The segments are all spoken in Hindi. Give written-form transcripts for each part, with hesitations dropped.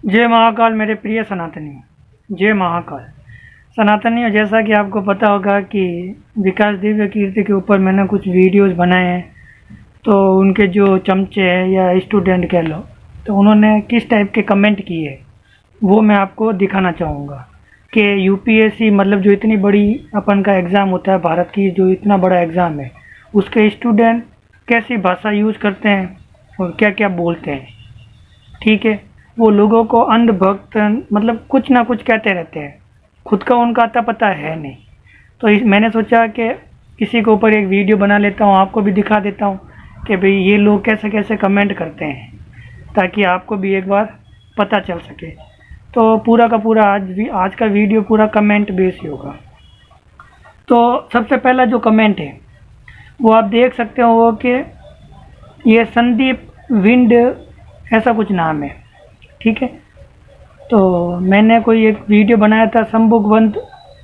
जय महाकाल मेरे प्रिय सनातनी। जय महाकाल सनातनी। जैसा कि आपको पता होगा कि विकास दिव्य कीर्ति के ऊपर मैंने कुछ वीडियोस बनाए हैं, तो उनके जो चमचे हैं या स्टूडेंट कह लो, तो उन्होंने किस टाइप के कमेंट किए वो मैं आपको दिखाना चाहूँगा कि यूपीएससी मतलब जो इतनी बड़ी अपन का एग्ज़ाम होता है, भारत की जो इतना बड़ा एग्ज़ाम है, उसके स्टूडेंट कैसी भाषा यूज़ करते हैं और क्या क्या बोलते हैं। ठीक है, वो लोगों को अंधभक्त मतलब कुछ ना कुछ कहते रहते हैं, खुद का उनका अता पता है नहीं। तो मैंने सोचा कि किसी के ऊपर एक वीडियो बना लेता हूँ, आपको भी दिखा देता हूँ कि भाई ये लोग कैसे कैसे कमेंट करते हैं, ताकि आपको भी एक बार पता चल सके। तो पूरा का पूरा आज का वीडियो पूरा कमेंट बेस ही होगा। तो सबसे पहला जो कमेंट है वो आप देख सकते हो कि ये संदीप विंड ऐसा कुछ नाम है। ठीक है, तो मैंने कोई एक वीडियो बनाया था संभुकवंत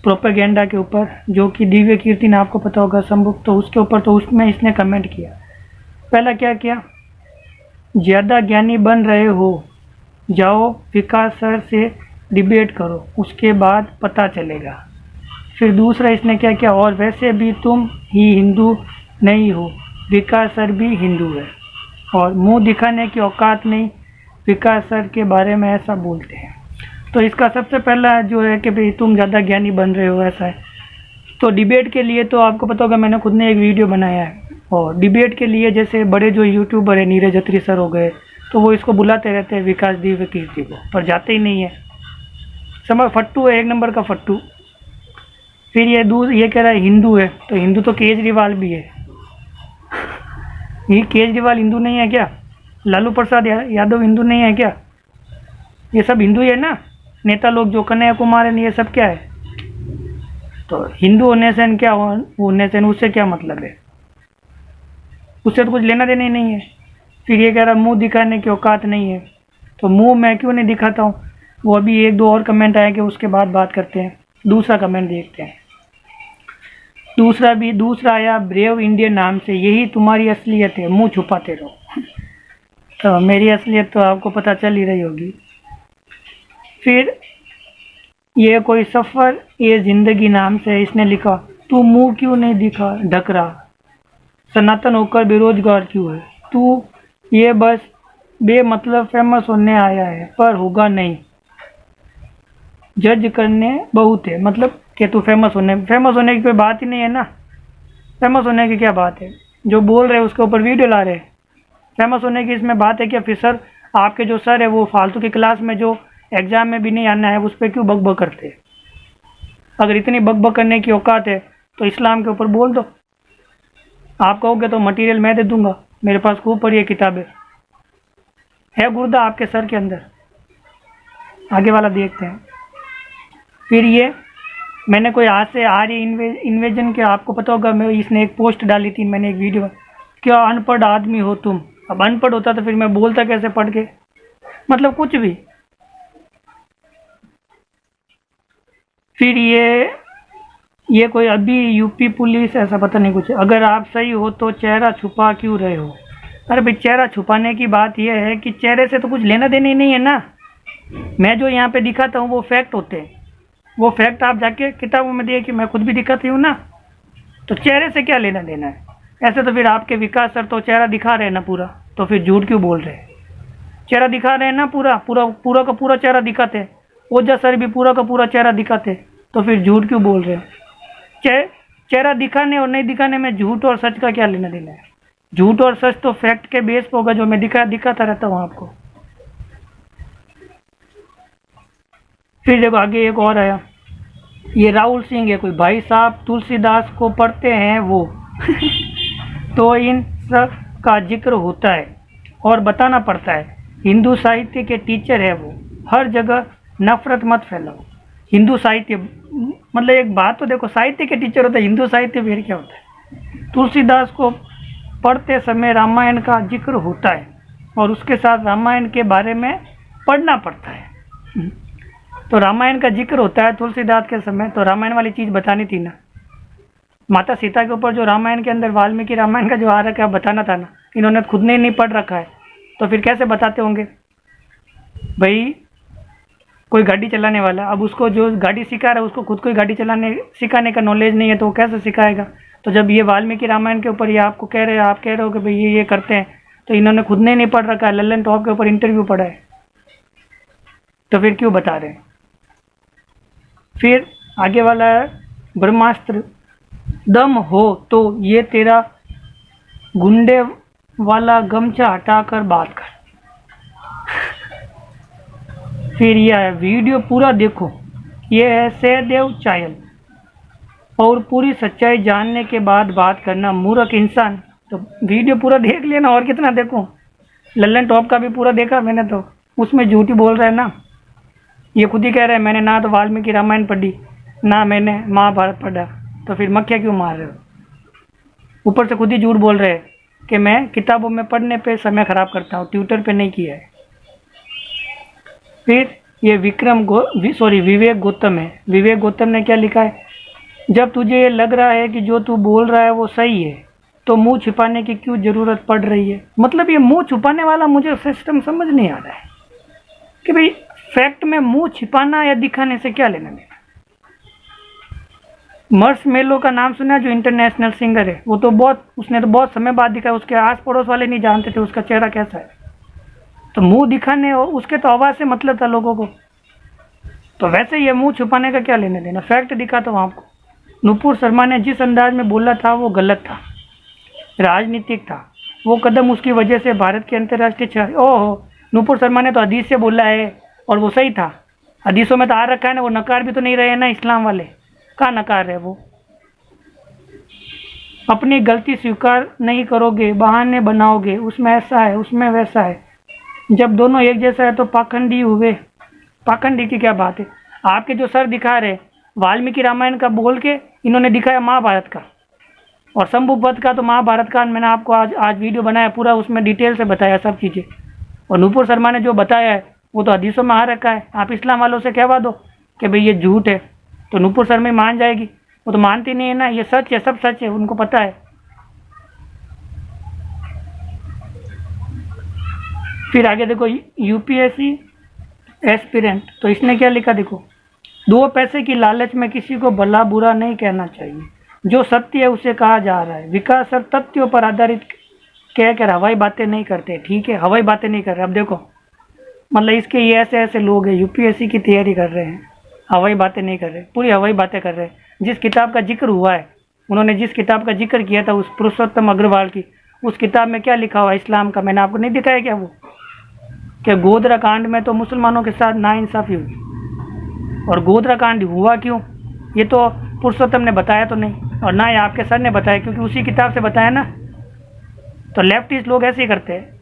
प्रोपेगेंडा के ऊपर, जो कि दिव्य कीर्ति ने आपको पता होगा संभुक, तो उसके ऊपर, तो उसमें इसने कमेंट किया। पहला क्या किया, ज़्यादा ज्ञानी बन रहे हो, जाओ विकास सर से डिबेट करो, उसके बाद पता चलेगा। फिर दूसरा इसने क्या किया, और वैसे भी तुम ही हिंदू नहीं हो, विकास सर भी हिंदू है और मुंह दिखाने की औकात नहीं, विकास सर के बारे में ऐसा बोलते हैं। तो इसका सबसे पहला जो है कि भाई तुम ज़्यादा ज्ञानी बन रहे हो, ऐसा है। तो डिबेट के लिए तो आपको पता होगा मैंने खुद ने एक वीडियो बनाया है, और डिबेट के लिए जैसे बड़े जो यूट्यूबर है नीरज अत्री सर हो गए, तो वो इसको बुलाते रहते हैं विकास दिव्य कीर्ति को, पर जाते ही नहीं है। समझ, फट्टू है, एक नंबर का फट्टू। फिर ये कह रहा है हिंदू है, तो हिंदू तो केजरीवाल भी है। ये केजरीवाल हिंदू नहीं है क्या? लालू प्रसाद यादव हिंदू नहीं है क्या? ये सब हिंदू ही है ना, नेता लोग जो कन्हैया कुमार है, ये सब क्या है? तो हिंदू होने से क्या होने से उससे क्या मतलब है? उससे तो कुछ लेना देना ही नहीं है। फिर ये कह रहा मुंह दिखाने की औकात नहीं है, तो मुंह मैं क्यों नहीं दिखाता हूँ? वो अभी एक दो और कमेंट आएंगे, उसके बाद बात करते हैं। दूसरा कमेंट देखते हैं। दूसरा आया ब्रेव इंडियन नाम से, यही तुम्हारी असलियत है, मुंह छुपाते रहो। तो मेरी असलियत तो आपको पता चल ही रही होगी। फिर ये कोई सफ़र ये ज़िंदगी नाम से इसने लिखा, तू मुंह क्यों नहीं ढक रहा, सनातन होकर बेरोजगार क्यों है तू, ये बस बेमतलब फेमस होने आया है पर होगा नहीं, जज करने बहुत है। मतलब कि तू फेमस होने की कोई बात ही नहीं है ना, फेमस होने की क्या बात है? जो बोल रहे हैं उसके ऊपर वीडियो ला रहे हैं, फेमस होने की इसमें बात है क्या? फिर सर, आपके जो सर है वो फालतू की क्लास में जो एग्जाम में भी नहीं आना है, उस पर क्यों बकबक करते हैं? अगर इतनी बकबक करने की औकात है तो इस्लाम के ऊपर बोल दो। आप कहोगे तो मटेरियल मैं दे दूंगा, मेरे पास खूब पड़ी है किताबें, है गुर्दा आपके सर के अंदर। आगे वाला देखते हैं। फिर ये मैंने कोई आज से आर्य इन्वेजन के, आपको पता होगा, मैं इसने एक पोस्ट डाली थी, मैंने एक वीडियो, क्या अनपढ़ आदमी हो तुम। अब अनपढ़ होता तो फिर मैं बोलता कैसे पढ़ के, मतलब कुछ भी। फिर ये कोई अभी यूपी पुलिस ऐसा पता नहीं कुछ, अगर आप सही हो तो चेहरा छुपा क्यों रहे हो? अरे भाई, चेहरा छुपाने की बात यह है कि चेहरे से तो कुछ लेना देना ही नहीं है ना। मैं जो यहाँ पे दिखाता हूँ वो फैक्ट होते हैं, वो फैक्ट आप जाके किताबों में देखिए, मैं खुद भी दिखाती हूँ ना। तो चेहरे से क्या लेना देना है? ऐसे तो फिर आपके विकास सर तो चेहरा दिखा रहे हैं ना पूरा, तो फिर झूठ क्यों बोल रहे हैं? चेहरा दिखा रहे हैं ना, पूरा का पूरा चेहरा दिखाते हैं। ओझा सर भी पूरा का पूरा चेहरा दिखाते, तो फिर झूठ क्यों बोल रहे हैं? चेहरा दिखाने और नहीं दिखाने में झूठ और सच का क्या लेना देना है? झूठ और सच तो फैक्ट के बेस पर होगा, जो मैं दिखाता रहता हूँ आपको। फिर देखो आगे एक और आया, ये राहुल सिंह है कोई, भाई साहब तुलसीदास को पढ़ते हैं वो तो इन सब का जिक्र होता है और बताना पड़ता है, हिंदू साहित्य के टीचर है वो, हर जगह नफरत मत फैलाओ। हिंदू साहित्य मतलब एक बात तो देखो, साहित्य के टीचर होता है, हिंदू साहित्य फिर क्या होता है? तुलसीदास को पढ़ते समय रामायण का जिक्र होता है और उसके साथ रामायण के बारे में पढ़ना पड़ता है। तो रामायण का जिक्र होता है तुलसीदास के समय, तो रामायण वाली चीज़ बतानी थी ना। माता सीता के ऊपर जो रामायण के अंदर वाल्मीकि रामायण का जो आ रखा है बताना था ना, इन्होंने खुद ने नहीं पढ़ रखा है, तो फिर कैसे बताते होंगे भाई? कोई गाड़ी चलाने वाला, अब उसको जो गाड़ी सिखा रहा है उसको खुद को ही गाड़ी चलाने सिखाने का नॉलेज नहीं है, तो वो कैसे सिखाएगा। तो जब ये वाल्मीकि रामायण के ऊपर ये आपको कह रहे हैं, आप कह रहे हो कि भाई ये करते हैं, तो इन्होंने खुद ने नहीं पढ़ रखा है, लल्लन टॉप के ऊपर इंटरव्यू पढ़ा है, तो फिर क्यों बता रहे हैं। फिर आगे वाला है ब्रह्मास्त्र, दम हो तो ये तेरा गुंडे वाला गमछा हटाकर बात कर। फिर यह है वीडियो पूरा देखो, ये है सहदेव चायल, और पूरी सच्चाई जानने के बाद बात करना मूर्ख इंसान। तो वीडियो पूरा देख लेना, और कितना देखो। लल्लन टॉप का भी पूरा देखा मैंने, तो उसमें झूठी बोल रहा है ना, ये खुद ही कह रहा है मैंने ना तो वाल्मीकि रामायण पढ़ी ना मैंने महाभारत पढ़ा, तो फिर मक्खियाँ क्यों मार रहे हो। ऊपर से खुद ही झूठ बोल रहे हैं कि मैं किताबों में पढ़ने पे समय ख़राब करता हूँ, ट्विटर पे नहीं किया है। फिर ये विवेक गौतम है। विवेक गौतम ने क्या लिखा है, जब तुझे ये लग रहा है कि जो तू बोल रहा है वो सही है, तो मुंह छिपाने की क्यों ज़रूरत पड़ रही है। मतलब ये मुंह छुपाने वाला मुझे सिस्टम समझ नहीं आ रहा है कि भाई फैक्ट में मुंह छिपाना या दिखाने से क्या लेना देना। मार्शमेलो का नाम सुना, जो इंटरनेशनल सिंगर है, वो तो उसने तो बहुत समय बाद दिखा, उसके आस पड़ोस वाले नहीं जानते थे उसका चेहरा कैसा है, तो मुंह दिखाने और उसके तो आवाज़ से मतलब था लोगों को। तो वैसे ये मुंह छुपाने का क्या लेने देना, फैक्ट दिखा तो आपको। नुपुर शर्मा ने जिस अंदाज में बोला था वो गलत था, राजनीतिक था। वो कदम उसकी वजह से भारत के अंतर्राष्ट्रीय ओहो, नुपुर शर्मा ने तो हदीस से बोला है और वो सही था। हदीसों में तो आ रखा है ना, वो नकार भी तो नहीं रहे हैं ना इस्लाम वाले, कहाँ नकार रहे वो। अपनी गलती स्वीकार नहीं करोगे, बहाने बनाओगे, उसमें ऐसा है उसमें वैसा है। जब दोनों एक जैसा है तो पाखंडी हुए। पाखंडी की क्या बात है, आपके जो सर दिखा रहे वाल्मीकि रामायण का बोल के इन्होंने दिखाया महाभारत का, और शंभुवध का तो महाभारत का मैंने आपको आज वीडियो बनाया पूरा, उसमें डिटेल से बताया सब चीज़ें। और नुपुर शर्मा ने जो बताया है वो तो हदीसों में आ रखा है। आप इस्लाम वालों से कहवा दो कि भाई ये झूठ है, तो नुपुर शर्मा मान जाएगी, वो तो मानती नहीं है ना, ये सच है, सब सच है, उनको पता है। फिर आगे देखो यूपीएससी एस्पिरेंट, तो इसने क्या लिखा देखो, 2 पैसे की लालच में किसी को भला बुरा नहीं कहना चाहिए, जो सत्य है उसे कहा जा रहा है। विकास सर तथ्यों पर आधारित कह कर हवाई बातें नहीं करते, ठीक है, हवाई बातें नहीं कर रहे। अब देखो मतलब इसके ये ऐसे ऐसे लोग हैं यूपीएससी की तैयारी कर रहे हैं, हवाई बातें नहीं कर रहे, पूरी हवाई बातें कर रहे हैं। जिस किताब का जिक्र हुआ है, उन्होंने जिस किताब का जिक्र किया था उस पुरुषोत्तम अग्रवाल की, उस किताब में क्या लिखा हुआ है इस्लाम का, मैंने आपको नहीं दिखाया क्या वो, कि गोधरा कांड में तो मुसलमानों के साथ नाइंसाफ़ी हुई। और गोधरा कांड हुआ क्यों, ये तो पुरुषोत्तम ने बताया तो नहीं, और ना ही आपके सर ने बताया, क्योंकि उसी किताब से बताया ना। तो लेफ्टिस्ट लोग ऐसे ही करते हैं,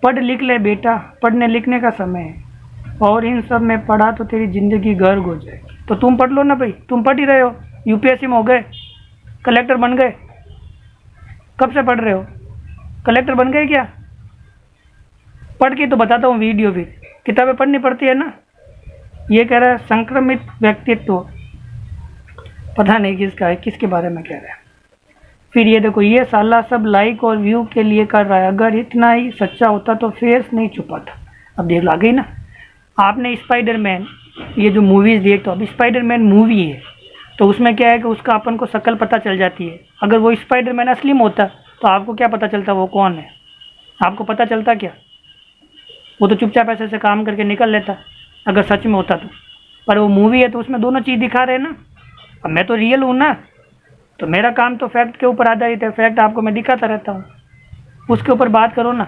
पढ़ लिख ले बेटा, पढ़ने लिखने का समय है, और इन सब में पढ़ा तो तेरी ज़िंदगी गर्क हो जाएगी। तो तुम पढ़ लो ना भाई, तुम पढ़ ही रहे हो, यूपीएससी में हो गए, कलेक्टर बन गए, कब से पढ़ रहे हो, कलेक्टर बन गए क्या। पढ़ के तो बताता हूँ वीडियो भी, किताबें पढ़नी पड़ती है ना। ये कह रहा है संक्रमित व्यक्तित्व, पता नहीं किसका है, किसके बारे में कह रहा है। फिर ये देखो, ये साला सब लाइक और व्यू के लिए कर रहा है, अगर इतना ही सच्चा होता तो फेस नहीं छुपाता। अब देख लो आ गई ना, आपने स्पाइडरमैन ये जो मूवीज़ देख, तो अब स्पाइडरमैन मूवी है तो उसमें क्या है कि उसका अपन को शक्ल पता चल जाती है। अगर वो स्पाइडरमैन असली में होता तो आपको क्या पता चलता वो कौन है, आपको पता चलता क्या, वो तो चुपचाप ऐसे से काम करके निकल लेता अगर सच में होता तो। पर वो मूवी है तो उसमें दोनों चीज़ दिखा रहे हैं ना। अब मैं तो रियल हूँ ना, तो मेरा काम तो फैक्ट के ऊपर आधारित है, फैक्ट आपको मैं दिखाता रहता हूँ, उसके ऊपर बात करो ना।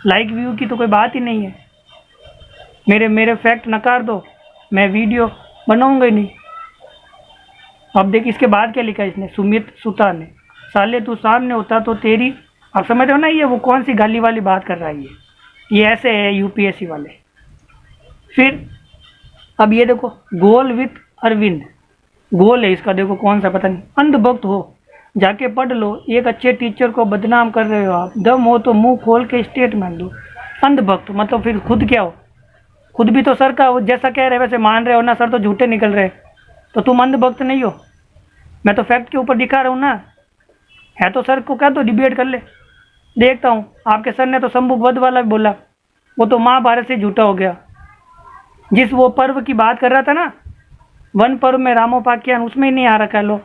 लाइक व्यू की तो कोई बात ही नहीं है, मेरे फैक्ट नकार दो, मैं वीडियो बनाऊंगा ही नहीं। अब देख इसके बाद क्या लिखा है इसने, सुमित सुता ने, साले तू सामने होता तो तेरी, आप समझ रहे हो ना ये वो कौन सी गाली वाली बात कर रहा है ये ऐसे है यूपीएससी वाले। फिर अब ये देखो, गोल विथ अरविंद, गोल है इसका, देखो कौन सा पता नहीं, अंधभक्त हो जाके पढ़ लो, एक अच्छे टीचर को बदनाम कर रहे हो आप, दम हो तो मुंह खोल के स्टेटमेंट दो। अंधभक्त मतलब फिर खुद क्या हो, खुद भी तो सर का जैसा कह रहे वैसे मान रहे हो ना, सर तो झूठे निकल रहे, तो तुम अंधभक्त नहीं हो। मैं तो फैक्ट के ऊपर दिखा रहा हूँ ना, है तो सर को क्या तो डिबेट कर ले, देखता हूँ। आपके सर ने तो शंभुवध वाला भी बोला, वो तो महाभारत से झूठा हो गया। जिस वो पर्व की बात कर रहा था ना, वन पर्व में रामोपाख्यान, उसमें ही नहीं आ रखा है। लो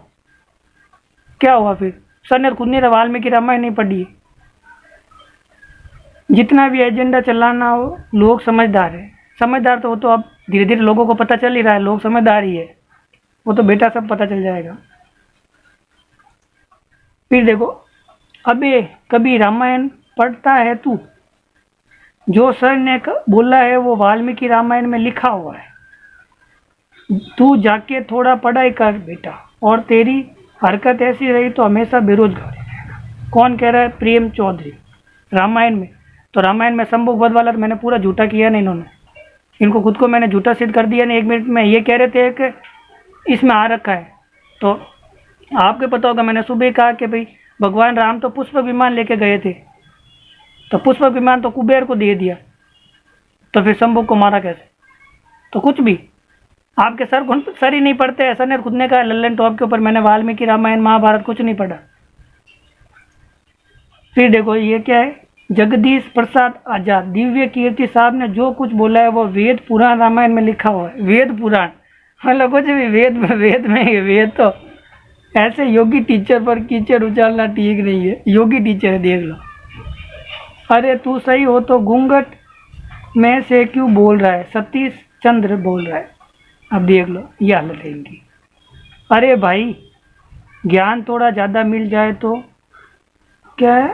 क्या हुआ फिर? सर ने खुद ने वाल्मीकि रामायण नहीं पढ़ी। जितना भी एजेंडा चलाना हो, लोग समझदार है। समझदार तो वो तो अब धीरे धीरे लोगों को पता चल ही रहा है, लोग समझदार ही है, वो तो बेटा सब पता चल जाएगा। फिर देखो, अबे कभी रामायण पढ़ता है तू? जो सर ने बोला है वो वाल्मीकि रामायण में लिखा हुआ है। तू जाके थोड़ा पढ़ाई कर बेटा, और तेरी हरकत ऐसी रही तो हमेशा बेरोजगार रहेगा। कौन कह रहा है? प्रेम चौधरी। रामायण में तो रामायण में शंभु वध वाला तो मैंने पूरा झूठा किया नहीं, इन्होंने इनको खुद को मैंने झूठा सिद्ध कर दिया नहीं। 1 मिनट में ये कह रहे थे कि इसमें आ रखा है, तो आपको पता होगा मैंने सुबह ही कहा कि भाई भगवान राम तो पुष्पक विमान लेके गए थे, तो पुष्पक विमान तो कुबेर को दे दिया, तो फिर शंभु को मारा कैसे? तो कुछ भी आपके सर ही नहीं पढ़ते। ऐसा ने खुद ने कहा लल्लन टॉप के ऊपर मैंने वाल्मीकि रामायण महाभारत कुछ नहीं पढ़ा। फिर देखो ये क्या है, जगदीश प्रसाद आजाद, दिव्य कीर्ति साहब ने जो कुछ बोला है वो वेद पुराण रामायण में लिखा हुआ है। वेद पुराण मतलब कुछ भी वेद में वेद तो ऐसे योगी टीचर पर कीचड़ उछालना ठीक नहीं है। योगी टीचर है, देख लो। अरे तू सही हो तो घूंघट में से क्यों बोल रहा है? सतीश चंद्र बोल रहा है। अब देख लो ये हालत है इनकी। अरे भाई ज्ञान थोड़ा ज़्यादा मिल जाए तो क्या है,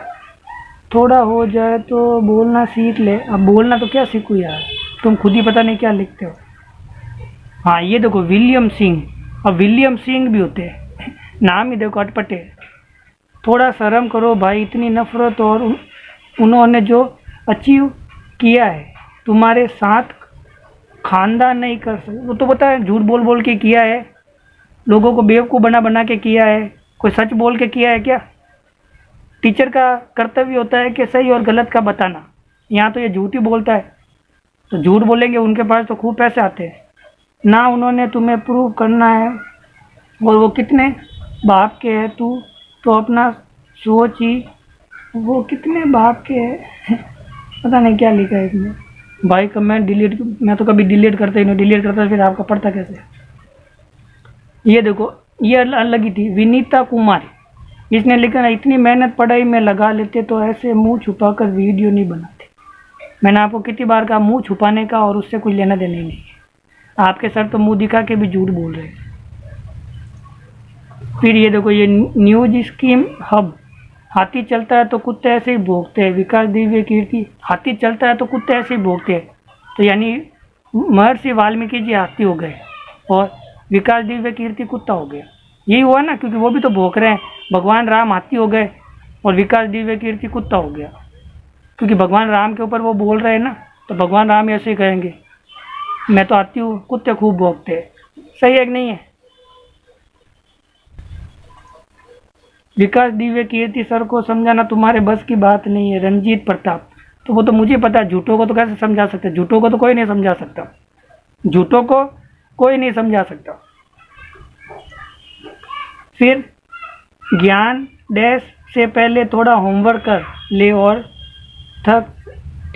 थोड़ा हो जाए तो बोलना सीख ले। अब बोलना तो क्या सीखूँ यार, तुम खुद ही पता नहीं क्या लिखते हो। हाँ ये देखो विलियम सिंह, अब विलियम सिंह भी होते हैं, नाम ही देखो अटपटे। थोड़ा शर्म करो भाई, इतनी नफरत, और उन्होंने जो अचीव किया है तुम्हारे साथ खानदान नहीं कर सकते। वो तो पता है झूठ बोल बोल के किया है, लोगों को बेवकूफ़ बना बना के किया है, कोई सच बोल के किया है क्या? टीचर का कर्तव्य होता है कि सही और गलत का बताना। यहाँ तो ये झूठ ही बोलता है, तो झूठ बोलेंगे उनके पास तो खूब पैसे आते हैं ना। उन्होंने तुम्हें प्रूव करना है, और वो कितने बाप के हैं तू तो अपना सोच ही, वो कितने बाप के हैं पता नहीं क्या लिखा है इसमें। भाई कमेंट डिलीट, मैं तो कभी डिलीट करता ही नहीं, डिलीट करता फिर आपका पढ़ता कैसे? ये देखो ये अलग ही थी, विनीता कुमारी, इसने लिखा है इतनी मेहनत पढ़ाई में लगा लेते तो ऐसे मुंह छुपाकर वीडियो नहीं बनाते। मैंने आपको कितनी बार कहा मुंह छुपाने का और उससे कोई लेना देना ही नहीं है। आपके सर तो मुंह दिखा के भी झूठ बोल रहे हैं। फिर ये देखो ये न्यूज स्कीम हब, हाथी चलता है तो कुत्ते ऐसे ही भोंकते हैं। विकास दिव्य कीर्ति, हाथी चलता है तो कुत्ते ऐसे ही भोंकते हैं, तो यानी महर्षि वाल्मीकि जी हाथी हो गए और विकास दिव्य कीर्ति कुत्ता हो गया। यही हुआ ना, क्योंकि वो भी तो भोंक रहे हैं। भगवान राम हाथी हो गए और विकास दिव्य कीर्ति कुत्ता हो गया, क्योंकि भगवान राम के ऊपर वो बोल रहे हैं ना, तो भगवान राम ऐसे ही कहेंगे मैं तो हाथी हूँ, कुत्ते खूब भोंकते हैं। सही है कि नहीं है? विकास दिव्य कीर्ति सर को समझाना तुम्हारे बस की बात नहीं है। रंजीत प्रताप, तो वो तो मुझे पता है, झूठों को तो कैसे समझा सकते? झूठों को तो कोई नहीं समझा सकता, झूठों को कोई नहीं समझा सकता। फिर ज्ञान डैश से पहले थोड़ा होमवर्क कर ले और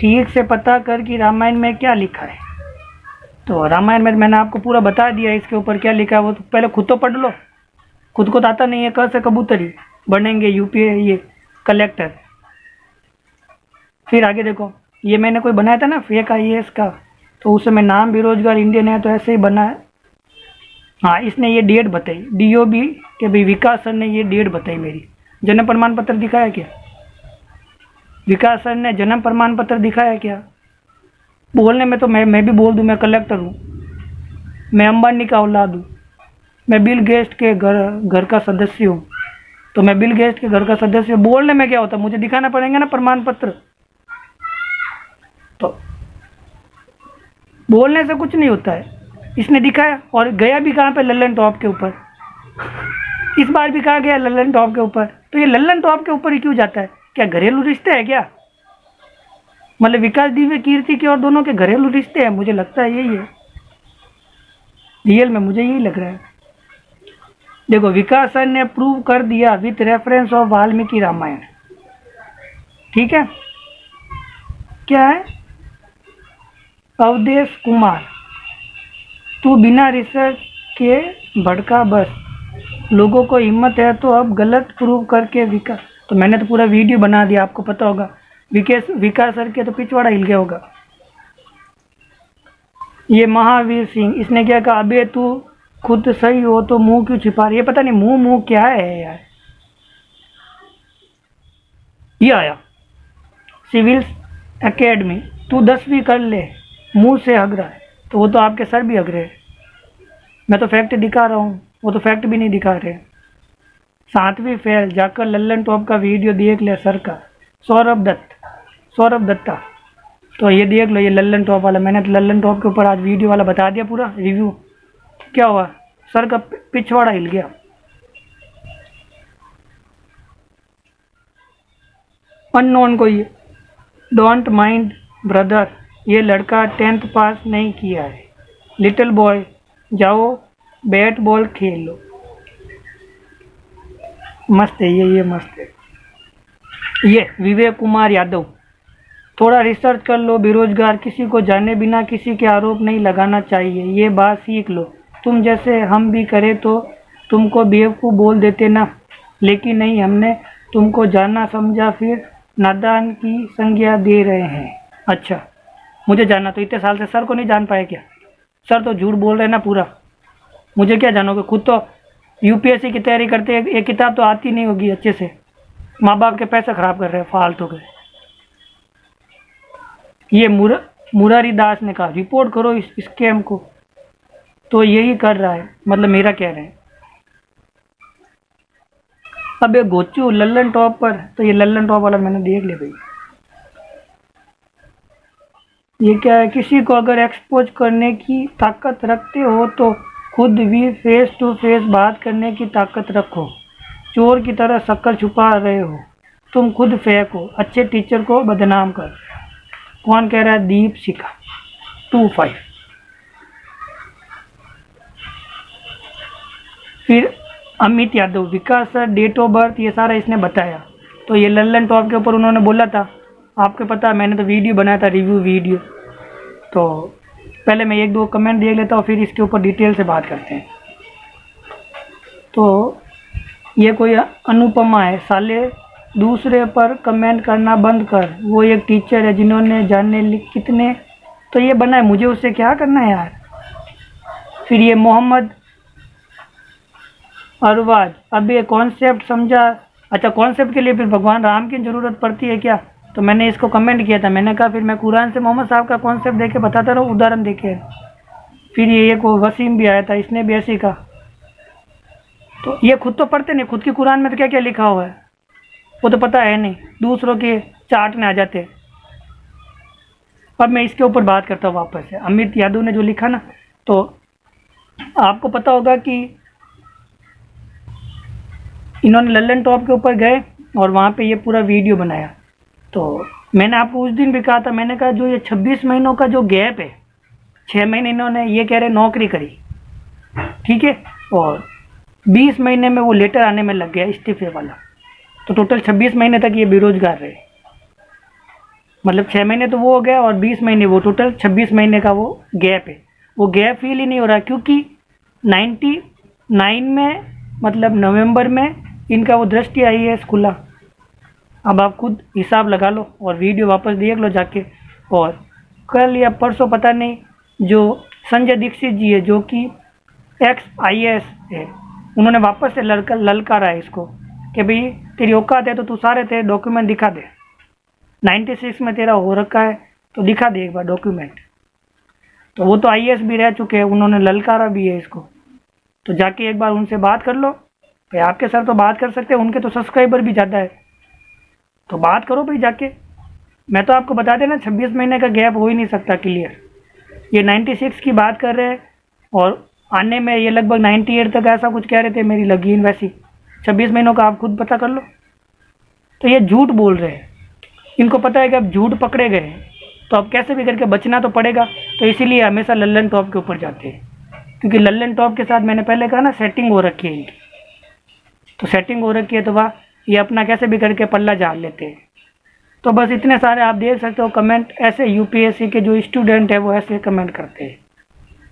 ठीक से पता कर कि रामायण में क्या लिखा है। तो रामायण में मैंने आपको पूरा बता दिया, इसके ऊपर क्या लिखा है वो तो पहले खुद तो पढ़ लो। खुद को तो आता नहीं है, क से कबूतरी बनेंगे यूपी ये कलेक्टर। फिर आगे देखो ये मैंने कोई बनाया था ना फेक IAS का, तो उस समय नाम बेरोजगार इंडियन है, तो ऐसे ही बना है। हाँ इसने ये डेट बताई DOB के भाई विकास सर ने ये डेट बताई। मेरी जन्म प्रमाण पत्र दिखाया क्या? विकास सर ने जन्म प्रमाण पत्र दिखाया क्या? बोलने में तो मैं भी बोल दूँ मैं कलेक्टर हूँ, मैं अंबानी का औलाद हूँ, मैं बिल गेट्स के घर का सदस्य हूँ, तो मैं बिल गेट्स के घर का सदस्य हूँ। बोलने में क्या होता है, मुझे दिखाना पड़ेगा ना प्रमाण पत्र। तो बोलने से कुछ नहीं होता है। इसने दिखाया और गया भी कहाँ पे? लल्लन टॉप के ऊपर। इस बार भी कहा गया लल्लन टॉप के ऊपर। तो ये लल्लन टॉप के ऊपर ही क्यों जाता है? क्या घरेलू रिश्ते है क्या? मतलब विकास दिव्य कीर्ति के और दोनों के घरेलू रिश्ते हैं, मुझे लगता है यही है, रियल में मुझे यही लग रहा है। देखो विकास सर ने प्रूव कर दिया with reference of Valmiki Ramayana. ठीक है, क्या है? अवधेश कुमार, तू बिना रिसर्च के भड़का बस, लोगों को हिम्मत है तो अब गलत प्रूव करके विकास। तो मैंने तो पूरा वीडियो बना दिया, आपको पता होगा। विकास सर के तो पिछवाड़ा हिल गया होगा। ये महावीर सिंह, इसने क्या कहा, अबे तू खुद सही हो तो मुंह क्यों छिपा रही है। पता नहीं मुंह क्या है यार। ये आया सिविल एकेडमी, तू 10वीं कर ले, मुंह से हग रहा है। तो वो तो आपके सर भी हग रहे हैं। मैं तो फैक्ट दिखा रहा हूँ, वो तो फैक्ट भी नहीं दिखा रहे। 7वीं फेल, जाकर लल्लन टॉप का वीडियो देख ले सर का। सौरभ दत्ता, तो ये देख लो, ये लल्लन टॉप वाला। मैंने तो लल्लन टॉप के ऊपर आज वीडियो वाला बता दिया पूरा रिव्यू। क्या हुआ, सर का पिछवाड़ा हिल गया। अननोन को ये, डोंट माइंड ब्रदर, ये लड़का 10th पास नहीं किया है। लिटिल बॉय, जाओ बैट बॉल खेल लो। मस्त है ये मस्त है। ये विवेक कुमार यादव, थोड़ा रिसर्च कर लो, बेरोजगार किसी को जाने बिना किसी के आरोप नहीं लगाना चाहिए, ये बात सीख लो। तुम जैसे हम भी करें तो तुमको बेवकूफ़ बोल देते ना, लेकिन नहीं, हमने तुमको जाना समझा, फिर नादान की संज्ञा दे रहे हैं। अच्छा, मुझे जाना, तो इतने साल से सर को नहीं जान पाए क्या? सर तो झूठ बोल रहे हैं ना पूरा, मुझे क्या जानोगे? खुद तो यूपीएससी की तैयारी करते हैं, एक किताब तो आती नहीं होगी अच्छे से, माँ बाप के पैसे खराब कर रहे हैं फालतू के। ये मुरारी दास ने कहा रिपोर्ट करो इस स्कैम को, तो यही कर रहा है, मतलब मेरा कह रहे हैं। अब ये गोचू लल्लन टॉप पर, तो ये लल्लन टॉप वाला मैंने देख लिया भाई। ये क्या है, किसी को अगर एक्सपोज करने की ताकत रखते हो तो खुद भी फेस टू फेस बात करने की ताकत रखो। चोर की तरह शक्ल छुपा रहे हो, तुम खुद फेक हो, अच्छे टीचर को बदनाम कर। कौन कह रहा है? दीप शिखा 25। फिर अमित यादव, विकास सर डेट ऑफ बर्थ ये सारा इसने बताया। तो ये लल्लन टॉप के ऊपर उन्होंने बोला था, आपको पता, मैंने तो वीडियो बनाया था, रिव्यू वीडियो। तो पहले मैं 1-2 कमेंट देख लेता हूँ, फिर इसके ऊपर डिटेल से बात करते हैं। तो ये कोई अनुपमा है, साले दूसरे पर कमेंट करना बंद कर, वो एक टीचर है जिन्होंने जाने कितने तो ये बनाए, मुझे उससे क्या करना है यार। फिर ये मोहम्मद अरवाज, अब ये कॉन्सेप्ट समझा। अच्छा, कॉन्सेप्ट के लिए फिर भगवान राम की ज़रूरत पड़ती है क्या? तो मैंने इसको कमेंट किया था, मैंने कहा फिर मैं कुरान से मोहम्मद साहब का कॉन्सेप्ट देके बताता रहूँ, उदाहरण देके। फिर ये एक वसीम भी आया था, इसने भी ऐसे ही कहा। तो ये खुद तो पढ़ते नहीं, खुद की कुरान में तो क्या क्या लिखा हुआ है वो तो पता है नहीं, दूसरों के चार्ट में आ जाते हैं। अब मैं इसके ऊपर बात करता हूँ वापस से। अमित यादव ने जो लिखा ना, तो आपको पता होगा कि इन्होंने लल्लन टॉप के ऊपर गए और वहाँ पे ये पूरा वीडियो बनाया। तो मैंने आपको उस दिन भी कहा था, मैंने कहा जो ये 26 महीनों का जो गैप है, 6 महीने इन्होंने ये कह रहे नौकरी करी, ठीक है, और 20 महीने में वो लेटर आने में लग गया इस्तीफे वाला। तो टोटल 26 महीने तक ये बेरोजगार रहे, मतलब 6 महीने तो वो हो गया और 20 महीने वो, टोटल 26 महीने का वो गैप है। वो गैप फील ही नहीं हो रहा क्योंकि 99 में, मतलब नवंबर में इनका वो दृष्टि आई है खुला। अब आप खुद हिसाब लगा लो और वीडियो वापस देख लो जाके। और कल या परसों पता नहीं, जो संजय दीक्षित जी है जो कि XIS है, उन्होंने वापस से ललकारा है इसको कि भाई तेरी औकात है तो तू सारे तेरे डॉक्यूमेंट दिखा दे, 96 में तेरा हो रखा है तो दिखा दे एक बार डॉक्यूमेंट। तो वो तो IAS भी रह चुके हैं, उन्होंने ललकारा भी है इसको। तो जाके एक बार उनसे बात कर लो भाई, आपके सर तो बात कर सकते हैं, उनके तो सब्सक्राइबर भी ज़्यादा है, तो बात करो भाई जाके। मैं तो आपको बता देना 26 महीने का गैप हो ही नहीं सकता क्लियर। ये 96 की बात कर रहे हैं और आने में ये लगभग 98 तक ऐसा कुछ कह रहे थे, मेरी लगीन वैसी। 26 महीनों का आप खुद पता कर लो। तो ये झूठ बोल रहे हैं, इनको पता है कि अब झूठ पकड़े गए तो अब कैसे भी करके बचना तो पड़ेगा। तो इसीलिए हमेशा लल्लन टॉप के ऊपर जाते हैं, क्योंकि लल्लन टॉप के साथ मैंने पहले कहा ना सेटिंग हो रखी है इनकी। तो सेटिंग हो रखी है तो वाह, ये अपना कैसे भी करके पल्ला झाड़ लेते हैं। तो बस इतने सारे आप देख सकते हो कमेंट, ऐसे UPSC के जो स्टूडेंट है वो ऐसे कमेंट करते हैं।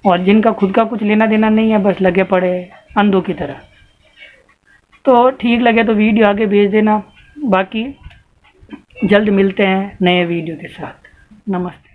और जिनका खुद का कुछ लेना देना नहीं है, बस लगे पड़े अंधों की तरह। तो ठीक लगे तो वीडियो आगे भेज देना। बाकी जल्द मिलते हैं नए वीडियो के साथ। नमस्ते।